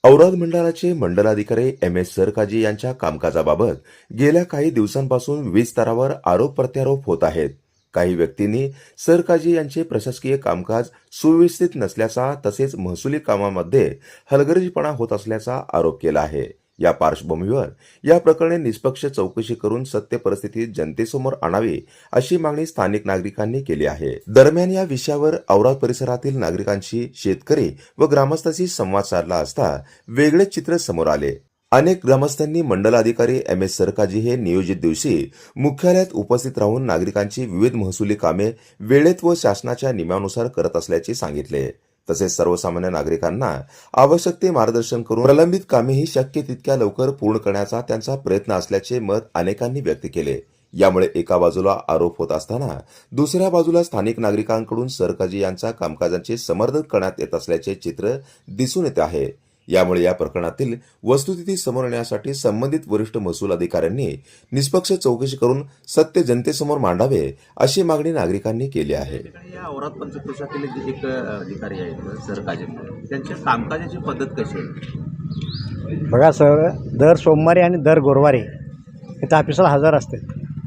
औराद मंडळाचे मंडलाधिकारी एम.एस. सरकाजी यांच्या कामकाजाबाबत गेल्या काही दिवसांपासून वीज स्तरावर आरोप प्रत्यारोप होत आहेत. काही व्यक्तींनी सरकाजी यांचे प्रशासकीय कामकाज सुव्यवस्थित नसल्याचा तसेच महसुली कामामध्ये हलगर्जीपणा होत असल्याचा आरोप केला आहे. या पार्श्वभूमीवर या प्रकरणी निष्पक्ष चौकशी करून सत्य परिस्थिती जनतेसमोर आणावी अशी मागणी स्थानिक नागरिकांनी केली आहे. दरम्यान या विषयावर औराद परिसरातील नागरिकांशी शेतकरी व ग्रामस्थांशी संवाद साधला असता वेगळेच चित्र समोर आले. अनेक ग्रामस्थांनी मंडलाधिकारी एम.एस. सरकाजी हे नियोजित दिवशी मुख्यालयात उपस्थित राहून नागरिकांची विविध महसुली कामे वेळेत व शासनाच्या नियमानुसार करत असल्याचे सांगितले. तसेच सर्वसामान्य नागरिकांना आवश्यक ते मार्गदर्शन करून प्रलंबित कामेही शक्य तितक्या लवकर पूर्ण करण्याचा त्यांचा प्रयत्न असल्याचे मत अनेकांनी व्यक्त केले. यामुळे एका बाजूला आरोप होत असताना दुसऱ्या बाजूला स्थानिक नागरिकांकडून सरकाजी यांच्या कामकाजांचे समर्थन करण्यात येत असल्याचे चित्र दिसून येत आहे. यामुळे या प्रकरणातील वस्तुस्थिती समोर येण्यासाठी संबंधित वरिष्ठ महसूल अधिकाऱ्यांनी निष्पक्ष चौकशी करून सत्य जनतेसमोर मांडावे अशी मागणी नागरिकांनी केली आहे. या औराद पंचक्रोशातील एक अधिकारी आहेत सरकाजी, त्यांच्या कामकाजाची पद्धत कशी आहे? बघा सर, दर सोमवारी आणि दर गुरुवारी इथं ऑफिसला हजर असते.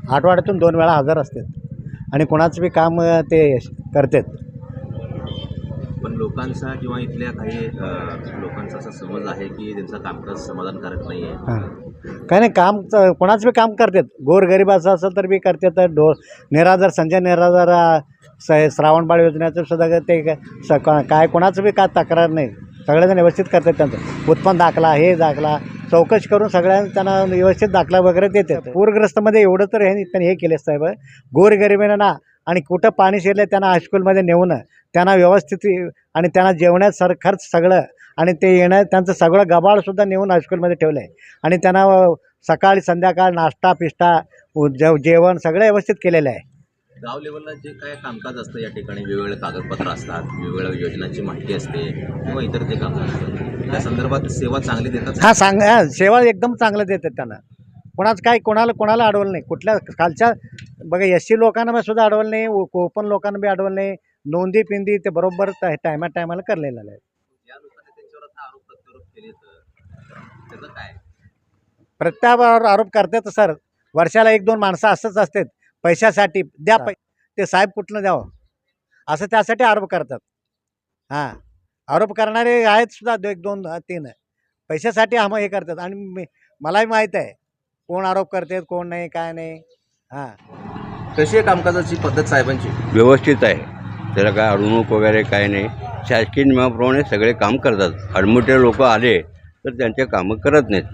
आठवड्यातून 2 वेळा हजर असतात आणि कोणाचं बी काम ते करतात. पण लोकांचा किंवा इथल्या काही लोकांचा असा समज आहे की त्यांचं कामकाज समाधानकारक नाही आहे. हां, काय नाही, काम कोणाचं बी काम करतात. गोरगरिबाचं असेल तर बी करतात. निराधार, संजय निराधार श्रावणबाळ योजनेचं सुद्धा ते काय कोणाचं बी काय तक्रार नाही. सगळेजण व्यवस्थित करतात. त्यांचं उत्पन्न दाखला, हे दाखला चौकशी करून सगळ्यांना त्यांना व्यवस्थित दाखला वगैरे देतात. पूरग्रस्तमध्ये एवढं तर त्यांनी हे केले साहेब, गोरगरिबांना आणि कुठं पाणी शिरले त्यांना हायस्कूलमध्ये नेऊन त्यांना व्यवस्थित आणि त्यांना जेवण्यात खर्च सगळं आणि ते येणं त्यांचं सगळं गबाळसुद्धा नेऊन हायस्कूलमध्ये ठेवलं आहे आणि त्यांना सकाळी संध्याकाळ नाश्ता पिष्टा जेवण सगळं व्यवस्थित केलेलं आहे. गाव लेवलला जे काय कामकाज असतं या ठिकाणी वेगवेगळे कागदपत्र असतात, वेगवेगळ्या योजनांची माहिती असते किंवा इतर जे काम असतं त्या संदर्भात सेवा चांगली देतात. हां, सेवा एकदम चांगलं देतात. त्यांना कोणाचं काय कोणाला अडवलं नाही. कुठल्या खालच्या बघा एस.सी लोकांना सुद्धा अडवलं नाही, ओपन लोकांना बी अडवलं नाही. नोंदी पिंदी ते बरोबर टायमाला करलेलं आहे. या लोकांनी त्यांच्यावर आता आरोप प्रत्यारोप केले तर त्याचं काय? प्रत्यावर आरोप करतात सर. वर्षाला 1-2 माणसं असंच असतात पैशासाठी. द्या ते साहेब कुठलं द्यावं असं त्यासाठी आरोप करतात. हां, आरोप करणारे आहेत सुद्धा 1-2-3 पैशासाठी हे करतात आणि मलाही माहीत आहे कोण आरोप करतात कोण नाही काय नाही. हां, कशी आहे कामकाजाची पद्धत साहेबांची? व्यवस्थित आहे. त्याला काय अडवणूक वगैरे काय नाही. शासकीय नियमाप्रमाणे सगळे काम करतात. अडमुटे लोक आले तर त्यांचे कामं करत नाहीत.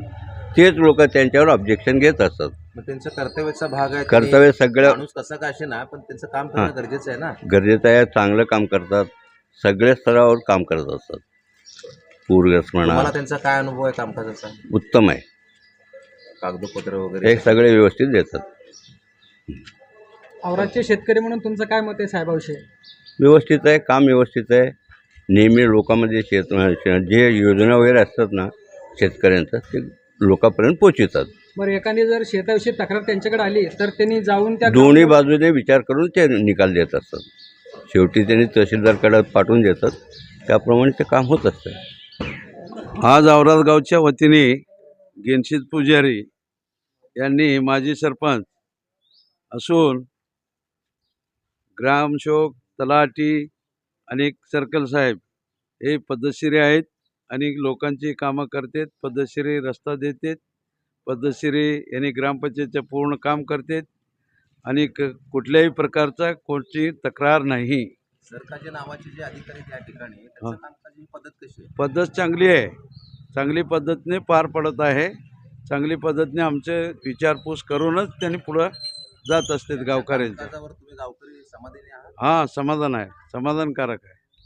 तेच लोक त्यांच्यावर ऑब्जेक्शन घेत असतात. मग त्यांचा कर्तव्याचा भाग आहे. कर्तव्य सगळं माणूस कसा का असे ना, पण त्यांचं काम करणं गरजेचं आहे ना. गरजेचं आहे. चांगलं काम करतात. सगळ्या स्तरावर काम करत असतात. पूरग्रस्त म्हणा, मला त्यांचा काय अनुभव आहे कामकाजाचा? उत्तम आहे. कागदपत्र वगैरे हे सगळे व्यवस्थित देतात. औरादचे शेतकरी म्हणून तुमचं काय मत आहे साहेबाविषयी? व्यवस्थित आहे. काम व्यवस्थित आहे. नेहमी लोकांमध्ये जे योजना वगैरे असतात ना शेतकऱ्यांचं ते लोकांपर्यंत पोहोचवतात. बरं, एखादी जर शेताविषयी तक्रार त्यांच्याकडे आली तर त्यांनी जाऊन त्या दोन्ही बाजूने विचार करून ते निकाल देत असतात. शेवटी त्यांनी तहसीलदारकडे पाठवून देतात. त्याप्रमाणे ते काम होत असतं. आज औराद गावच्या वतीने गेनशीत पुजारी यांनी माजी सरपंच असून ग्रामसेवक, तलाठी आणि सर्कल साहेब हे पद्धतशीर आहेत आणि लोकांची कामं करतात. पद्धतशीर रस्ता देतात. पद्धतशीर यांनी ग्रामपंचायतचं पूर्ण काम करतात आणि कुठल्याही प्रकारचा कोणती तक्रार नाही. सरकारच्या नावाचे जे अधिकारी त्या ठिकाणी त्यांचं कामकाजाची पद्धत कशी आहे? पद्धत चांगली आहे. चांगली पद्धतीने पार पडत आहे. चांगली पद्धतीने आमचे विचारपूस करूनच त्यांनी पुढं जात असतात गावकऱ्यांचं. कामकाजावर तुम्ही गावकरी समाधानी आहात? हां, समाधान आहे. समाधानकारक आहे.